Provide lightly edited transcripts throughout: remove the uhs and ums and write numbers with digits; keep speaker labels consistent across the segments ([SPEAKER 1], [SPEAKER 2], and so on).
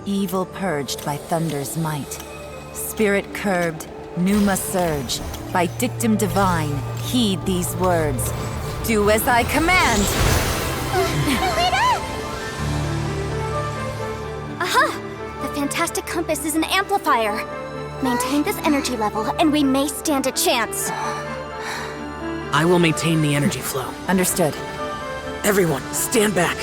[SPEAKER 1] Evil purged by thunder's might. Spirit curbed, pneuma surge. By dictum divine, heed these words. Do as I command!
[SPEAKER 2] Aha! The fantastic compass is an amplifier. Maintain this energy level, and we may stand a chance.
[SPEAKER 3] I will maintain the energy flow.
[SPEAKER 1] Understood.
[SPEAKER 3] Everyone, stand back.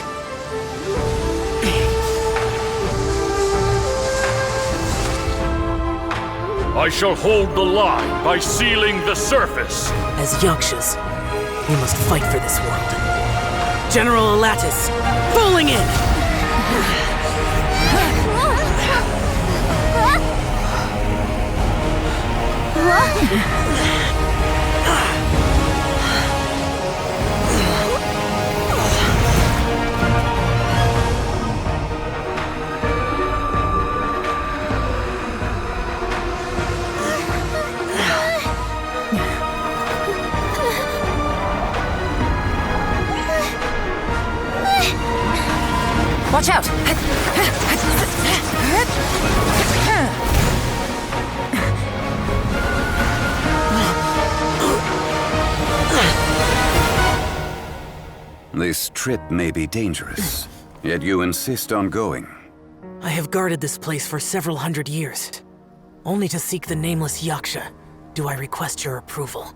[SPEAKER 4] I shall hold the line by sealing the surface.
[SPEAKER 3] As Yakshas, we must fight for this world. General Alatus, falling in!
[SPEAKER 1] Watch out!
[SPEAKER 5] This trip may be dangerous, yet you insist on going.
[SPEAKER 3] I have guarded this place for several hundred years. Only to seek the nameless Yaksha do I request your approval.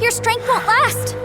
[SPEAKER 2] Your strength won't last!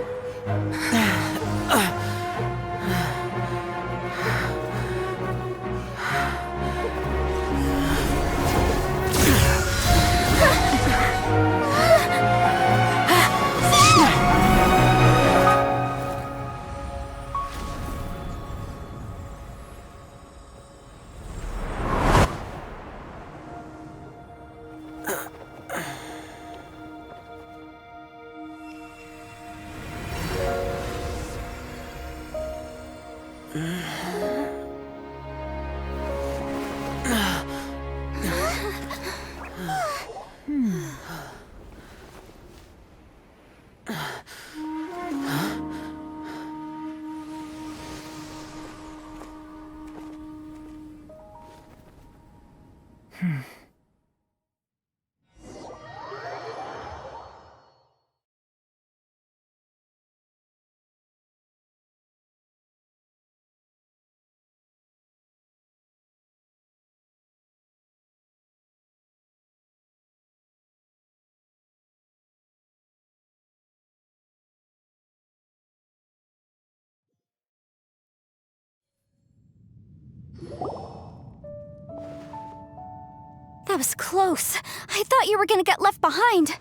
[SPEAKER 2] That was close. I thought you were gonna get left behind.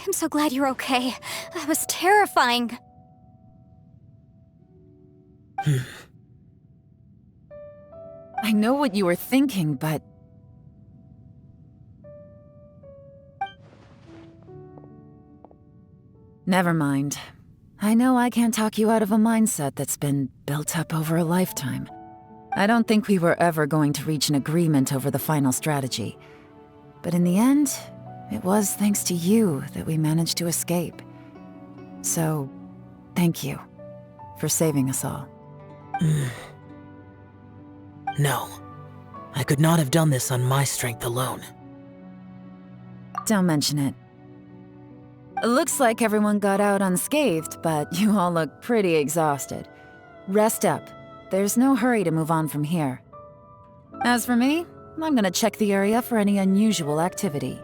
[SPEAKER 2] I'm so glad you're okay. That was terrifying.
[SPEAKER 1] I know what you were thinking, but... Never mind. I know I can't talk you out of a mindset that's been built up over a lifetime. I don't think we were ever going to reach an agreement over the final strategy. But in the end, it was thanks to you that we managed to escape. So, thank you for saving us all.
[SPEAKER 3] No. I could not have done this on my strength alone.
[SPEAKER 1] Don't mention it. It looks like everyone got out unscathed, but you all look pretty exhausted. Rest up. There's no hurry to move on from here. As for me, I'm gonna check the area for any unusual activity.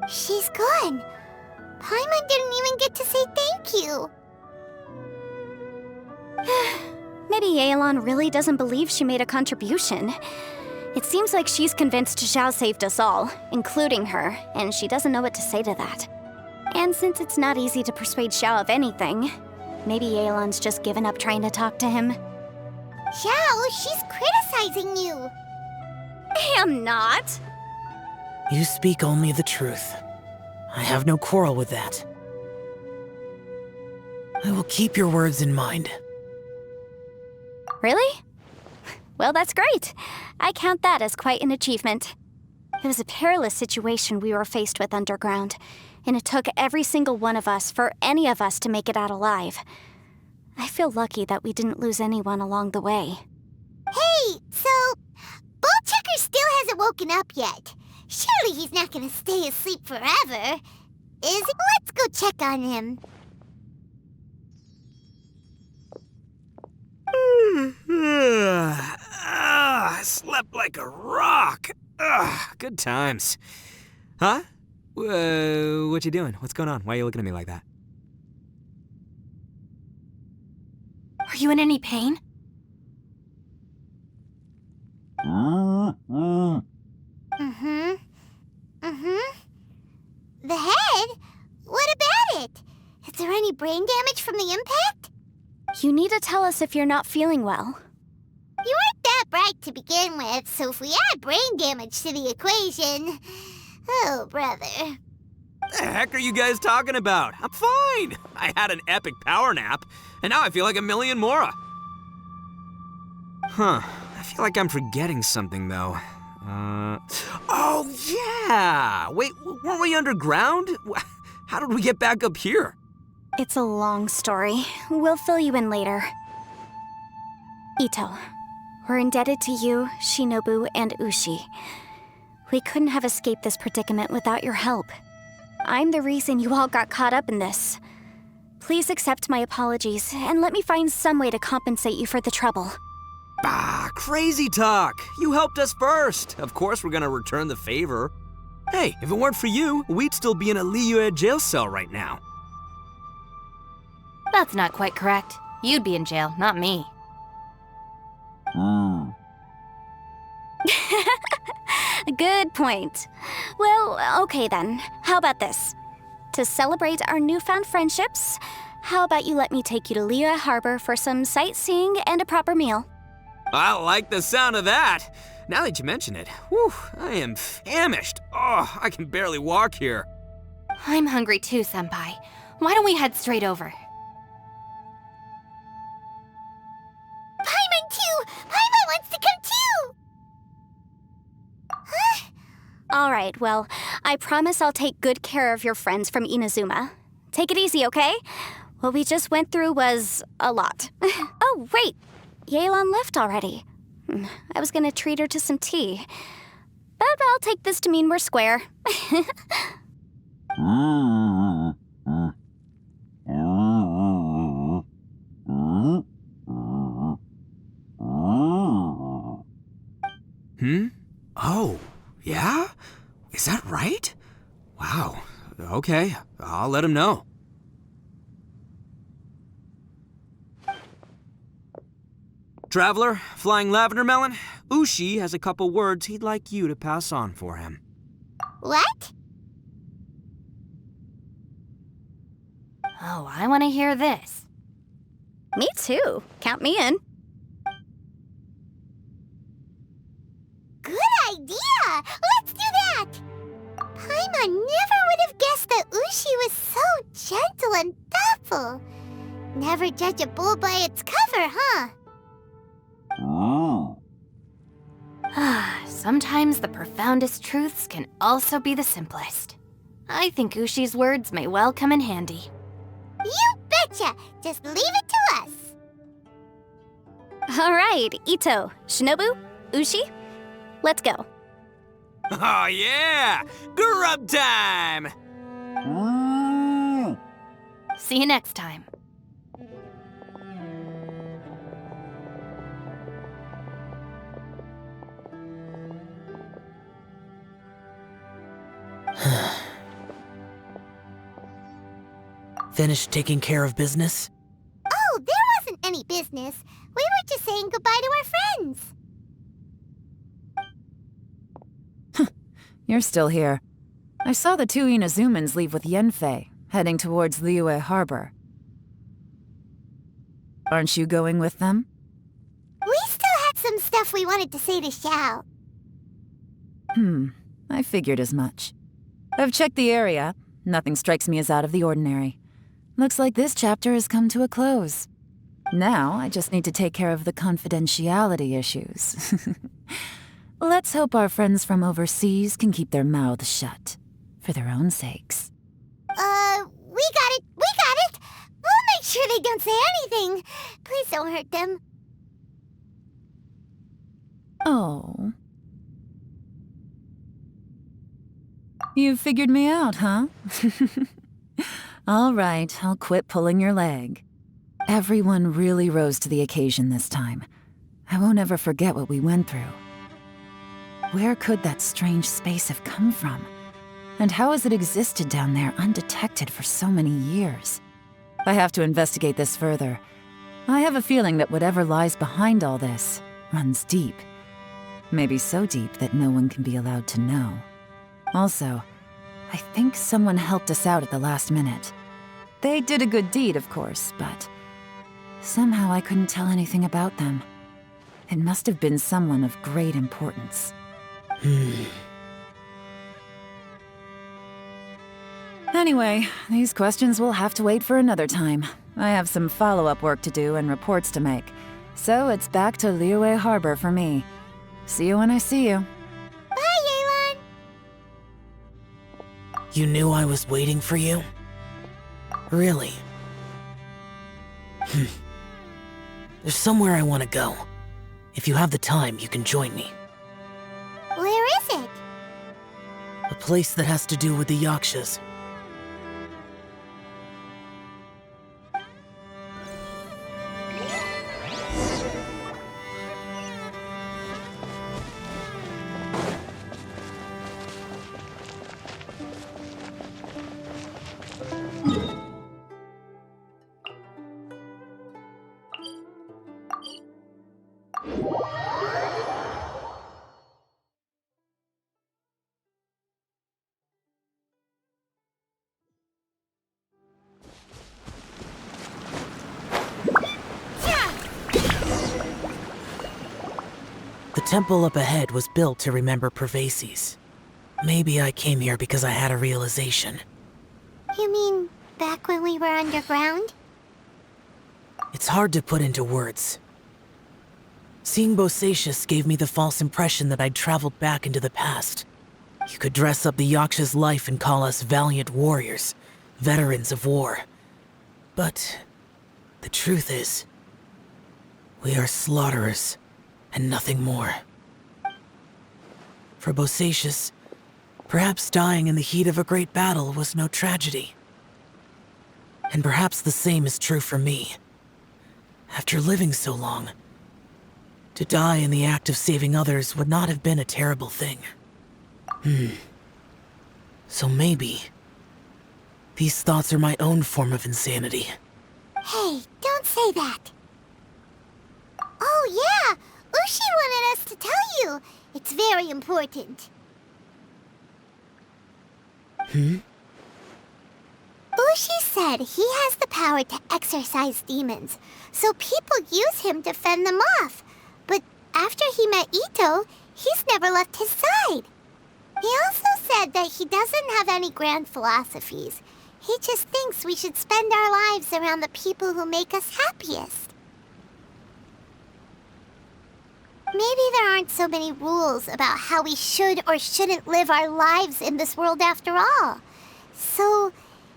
[SPEAKER 2] She's gone. Paimon didn't even get to say thank you. Maybe Yelan really doesn't believe she made a contribution. It seems like she's convinced Zhao saved us all, including her, and she doesn't know what to say to that. And since it's not easy to persuade Zhao of anything, maybe Yelan's just given up trying to talk to him. Zhao, she's criticizing you. I am not.
[SPEAKER 3] You speak only the truth. I have no quarrel with that. I will keep your words in mind.
[SPEAKER 2] Really? Well, that's great. I count that as quite an achievement. It was a perilous situation we were faced with underground, and it took every single one of us for any of us to make it out alive. I feel lucky that we didn't lose anyone along the way.
[SPEAKER 6] Hey, so Bullchecker still hasn't woken up yet. Surely he's not gonna stay asleep forever, is he? Let's go check on him.
[SPEAKER 7] I slept like a rock. Good times. Huh? What you doing? What's going on? Why are you looking at me like that?
[SPEAKER 2] Are you in any pain?
[SPEAKER 6] The head? What about it? Is there any brain damage from the impact?
[SPEAKER 2] You need to tell us if you're not feeling well.
[SPEAKER 6] You weren't that bright to begin with, so if we add brain damage to the equation... Oh, brother.
[SPEAKER 7] The heck are you guys talking about? I'm fine. I had an epic power nap, and now I feel like a million more. Huh. I feel like I'm forgetting something, though. Oh, yeah! Wait, weren't we underground? How did we get back up here?
[SPEAKER 2] It's a long story. We'll fill you in later. Ito, we're indebted to you, Shinobu, and Ushi. We couldn't have escaped this predicament without your help. I'm the reason you all got caught up in this. Please accept my apologies, and let me find some way to compensate you for the trouble.
[SPEAKER 7] Crazy talk! You helped us first! Of course we're gonna return the favor. Hey, if it weren't for you, we'd still be in a Liyue jail cell right now.
[SPEAKER 8] That's not quite correct. You'd be in jail, not me.
[SPEAKER 2] Good point. Well, okay then. How about this? To celebrate our newfound friendships, how about you let me take you to Liyue Harbor for some sightseeing and a proper meal?
[SPEAKER 7] I like the sound of that. Now that you mention it, whew, I am famished. Oh, I can barely walk here.
[SPEAKER 8] I'm hungry too, Senpai. Why don't we head straight over?
[SPEAKER 6] Paimon too! Paimon wants to come too!
[SPEAKER 2] All right, well, I promise I'll take good care of your friends from Inazuma. Take it easy, okay? What we just went through was a lot. Oh, wait! Yelan left already. I was gonna treat her to some tea. But I'll take this to mean we're square.
[SPEAKER 7] Oh, yeah? Is that right? Wow. Okay, I'll let him know. Traveler, Flying Lavender Melon, Ushi has a couple words he'd like you to pass on for him.
[SPEAKER 6] What?
[SPEAKER 8] Oh, I want to hear this.
[SPEAKER 2] Me too. Count me in.
[SPEAKER 6] Good idea! Let's do that! Paimon never would have guessed that Ushi was so gentle and thoughtful. Never judge a bull by its cover, huh?
[SPEAKER 8] Sometimes the profoundest truths can also be the simplest. I think Ushi's words may well come in handy.
[SPEAKER 6] You betcha! Just leave it to us!
[SPEAKER 2] All right, Ito, Shinobu, Ushi, let's go.
[SPEAKER 7] Oh yeah! Grub time!
[SPEAKER 8] See you next time.
[SPEAKER 3] Finished taking care of business?
[SPEAKER 6] Oh, there wasn't any business. We were just saying goodbye to our friends.
[SPEAKER 1] You're still here. I saw the two Inazumans leave with Yanfei, heading towards Liyue Harbor. Aren't you going with them?
[SPEAKER 6] We still had some stuff we wanted to say to Xiao.
[SPEAKER 1] I figured as much. I've checked the area. Nothing strikes me as out of the ordinary. Looks like this chapter has come to a close. Now, I just need to take care of the confidentiality issues. Let's hope our friends from overseas can keep their mouths shut. For their own sakes.
[SPEAKER 6] We got it! We got it! We'll make sure they don't say anything. Please don't hurt them.
[SPEAKER 1] Oh. You figured me out, huh? All right, I'll quit pulling your leg. Everyone really rose to the occasion this time. I won't ever forget what we went through. Where could that strange space have come from? And how has it existed down there undetected for so many years? I have to investigate this further. I have a feeling that whatever lies behind all this runs deep. Maybe so deep that no one can be allowed to know. Also, I think someone helped us out at the last minute. They did a good deed, of course, but somehow I couldn't tell anything about them. It must have been someone of great importance. Anyway, these questions will have to wait for another time. I have some follow-up work to do and reports to make. So it's back to Liyue Harbor for me. See you when I see you.
[SPEAKER 6] Bye, Yelan!
[SPEAKER 3] You knew I was waiting for you? Really? There's somewhere I want to go. If you have the time, you can join me.
[SPEAKER 6] Where is it?
[SPEAKER 3] A place that has to do with the Yakshas. The temple up ahead was built to remember Pervases. Maybe I came here because I had a realization.
[SPEAKER 6] You mean back when we were underground?
[SPEAKER 3] It's hard to put into words. Seeing Bosacius gave me the false impression that I'd traveled back into the past. You could dress up the Yaksha's life and call us valiant warriors, veterans of war. But the truth is, we are slaughterers, and nothing more. For Bosacius, perhaps dying in the heat of a great battle was no tragedy. And perhaps the same is true for me. After living so long, to die in the act of saving others would not have been a terrible thing. So maybe these thoughts are my own form of insanity.
[SPEAKER 6] Hey, don't say that. Oh yeah, Ushi wanted us to tell you. It's very important. Ushi said he has the power to exorcise demons, so people use him to fend them off. But after he met Ito, he's never left his side. He also said that he doesn't have any grand philosophies. He just thinks we should spend our lives around the people who make us happiest. Maybe there aren't so many rules about how we should or shouldn't live our lives in this world after all. So,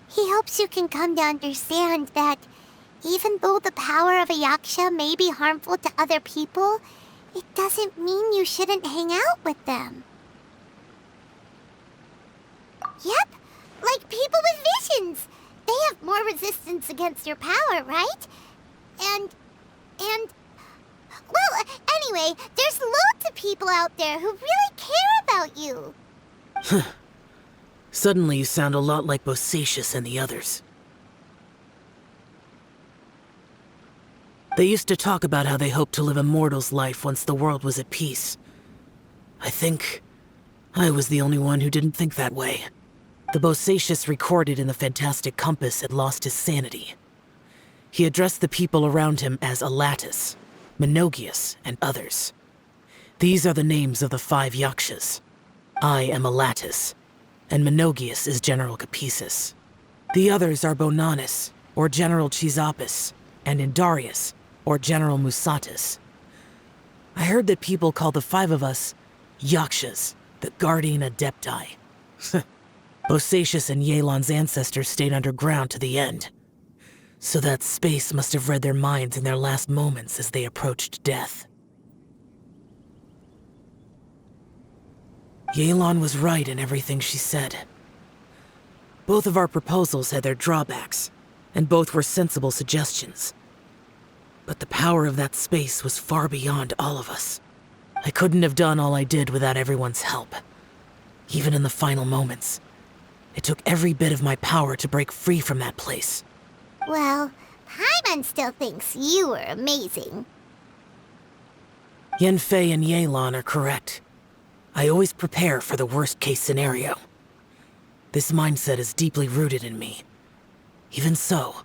[SPEAKER 6] he hopes you can come to understand that Even though the power of a yaksha may be harmful to other people, it doesn't mean you shouldn't hang out with them. Yep, like people with visions. They have more resistance against your power, right? And... Well, anyway, there's loads of people out there who really care about you.
[SPEAKER 3] Suddenly you sound a lot like Bosacius and the others. They used to talk about how they hoped to live a mortal's life once the world was at peace. I think I was the only one who didn't think that way. The Bosacius recorded in the Fantastic Compass had lost his sanity. He addressed the people around him as Alatus, Menogius, and others. These are the names of the 5 yakshas. I am Alatus, and Menogius is General Capisis. The others are Bonanis, or General Chizapis, and Indarius, or General Musatus. I heard that people call the 5 of us yakshas, the Guardian Adepti. Bosacius and Yelan's ancestors stayed underground to the end. So that space must have read their minds in their last moments as they approached death. Yelan was right in everything she said. Both of our proposals had their drawbacks, and both were sensible suggestions. But the power of that space was far beyond all of us. I couldn't have done all I did without everyone's help. Even in the final moments, it took every bit of my power to break free from that place.
[SPEAKER 6] Well, Paimon still thinks you were amazing.
[SPEAKER 3] Yanfei and Yelan are correct. I always prepare for the worst-case scenario. This mindset is deeply rooted in me. Even so,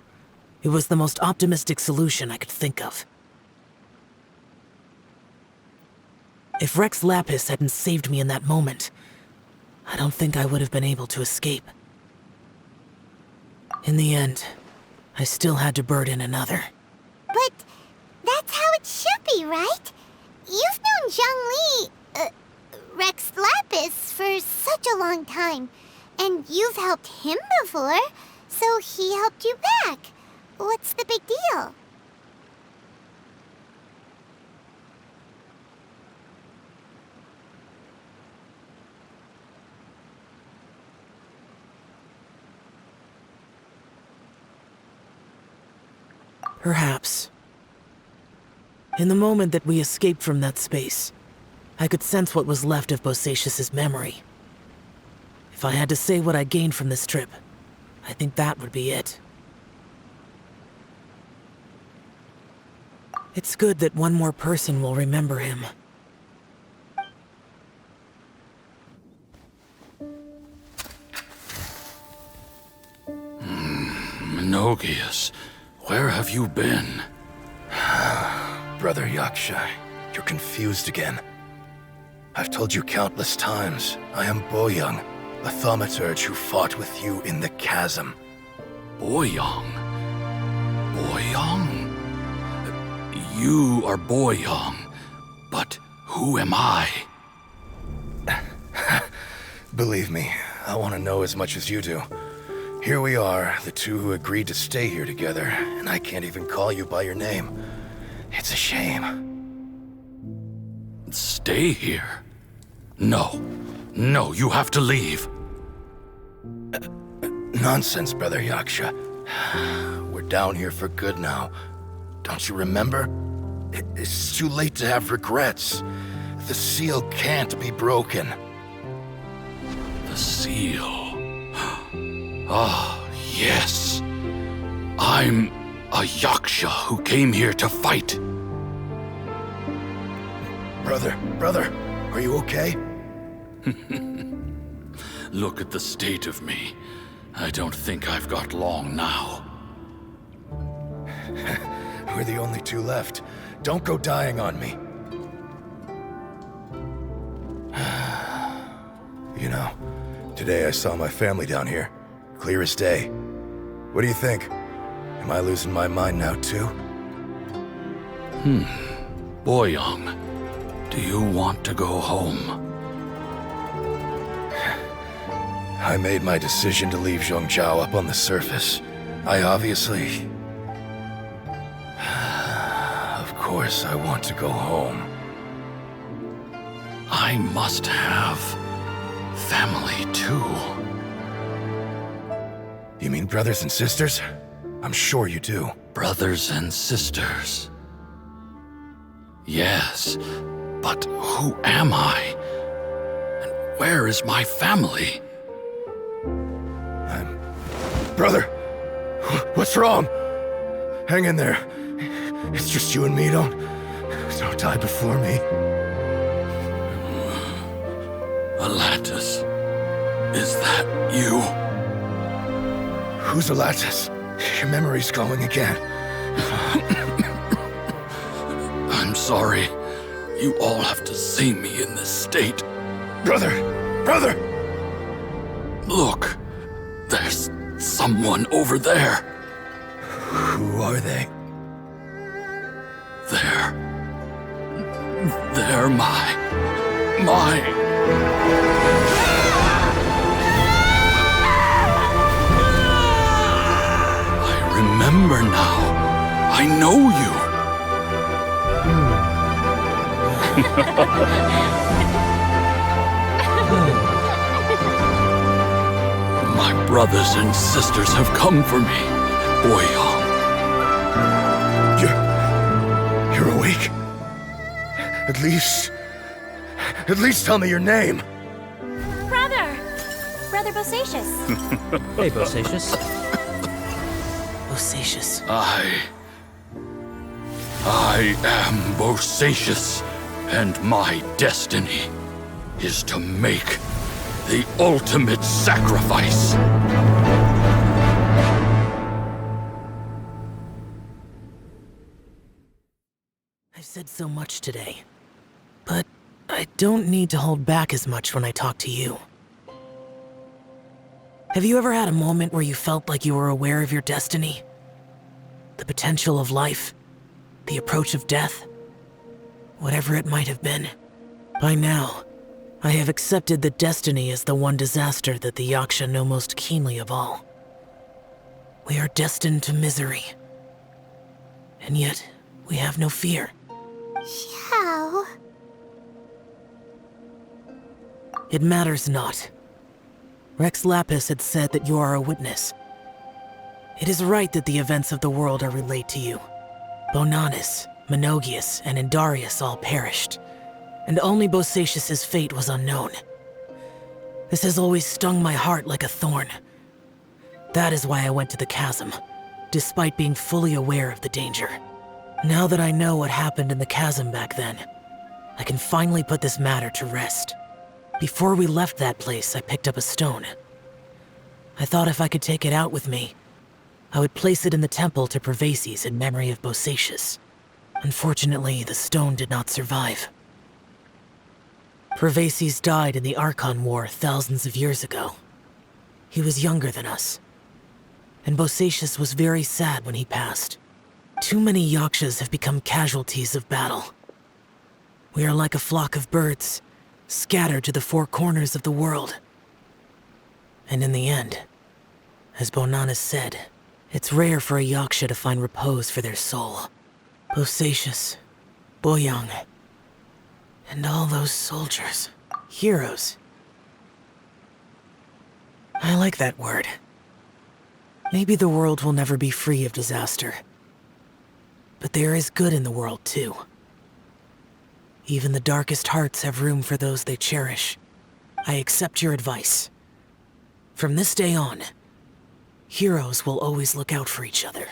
[SPEAKER 3] it was the most optimistic solution I could think of. If Rex Lapis hadn't saved me in that moment, I don't think I would have been able to escape. In the end, I still had to burden another.
[SPEAKER 6] But that's how it should be, right? You've known Zhongli, Rex Lapis, for such a long time. And you've helped him before, so he helped you back. What's the big deal?
[SPEAKER 3] Perhaps. In the moment that we escaped from that space, I could sense what was left of Bosacius' memory. If I had to say what I gained from this trip, I think that would be it. It's good that one more person will remember him.
[SPEAKER 4] Menogius, where have you been?
[SPEAKER 9] Brother Yaksha, you're confused again. I've told you countless times, I am Boyoung, a thaumaturge who fought with you in the chasm.
[SPEAKER 4] Boyoung? Boyoung? You are Boyoung, but who am I?
[SPEAKER 9] Believe me, I want to know as much as you do. Here we are, the two who agreed to stay here together, and I can't even call you by your name. It's a shame.
[SPEAKER 4] Stay here? No. No, you have to leave.
[SPEAKER 9] Nonsense, Brother Yaksha. We're down here for good now. Don't you remember? It's too late to have regrets. The seal can't be broken.
[SPEAKER 4] The seal. Ah, yes. I'm a Yaksha who came here to fight.
[SPEAKER 9] Brother, are you okay?
[SPEAKER 4] Look at the state of me. I don't think I've got long now.
[SPEAKER 9] We're the only two left. Don't go dying on me. You know, today I saw my family down here. Clear as day. What do you think? Am I losing my mind now, too?
[SPEAKER 4] Boyoung, do you want to go home?
[SPEAKER 9] I made my decision to leave Zhongzhao up on the surface. I obviously... course I want to go home.
[SPEAKER 4] I must have family too.
[SPEAKER 9] You mean brothers and sisters? I'm sure you do.
[SPEAKER 4] Brothers and sisters. Yes, but who am I? And where is my family?
[SPEAKER 9] Brother, what's wrong? Hang in there. It's just you and me. Don't die before me.
[SPEAKER 4] Alatus, is that you?
[SPEAKER 9] Who's Alatus? Your memory's going again.
[SPEAKER 4] I'm sorry. You all have to see me in this state.
[SPEAKER 9] Brother!
[SPEAKER 4] Look, there's someone over there.
[SPEAKER 9] Who are they?
[SPEAKER 4] They're my... I remember now. I know you. My brothers and sisters have come for me, Boyong.
[SPEAKER 9] You're awake? At least tell me your name.
[SPEAKER 2] Brother Bosacious.
[SPEAKER 10] Hey, Bosacious.
[SPEAKER 3] Bosacious.
[SPEAKER 4] I am Bosacious, and my destiny is to make the ultimate sacrifice.
[SPEAKER 3] I've said so much today, but I don't need to hold back as much when I talk to you. Have you ever had a moment where you felt like you were aware of your destiny? The potential of life? The approach of death? Whatever it might have been. By now, I have accepted that destiny is the one disaster that the Yaksha know most keenly of all. We are destined to misery. And yet, we have no fear.
[SPEAKER 6] Xiao.
[SPEAKER 3] It matters not. Rex Lapis had said that you are a witness. It is right that the events of the world are relayed to you. Bonanis, Menogias, and Indarius all perished, and only Bosacious's fate was unknown. This has always stung my heart like a thorn. That is why I went to the chasm, despite being fully aware of the danger. Now that I know what happened in the chasm back then, I can finally put this matter to rest. Before we left that place, I picked up a stone. I thought if I could take it out with me, I would place it in the temple to Pervases in memory of Bosacious. Unfortunately, the stone did not survive. Pervases died in the Archon War thousands of years ago. He was younger than us, and Bosacious was very sad when he passed. Too many Yakshas have become casualties of battle. We are like a flock of birds, scattered to the four corners of the world. And in the end, as Bonanis said, it's rare for a Yaksha to find repose for their soul. Bosacious, Boyang, and all those soldiers. Heroes. I like that word. Maybe the world will never be free of disaster. But there is good in the world, too. Even the darkest hearts have room for those they cherish. I accept your advice. From this day on, heroes will always look out for each other.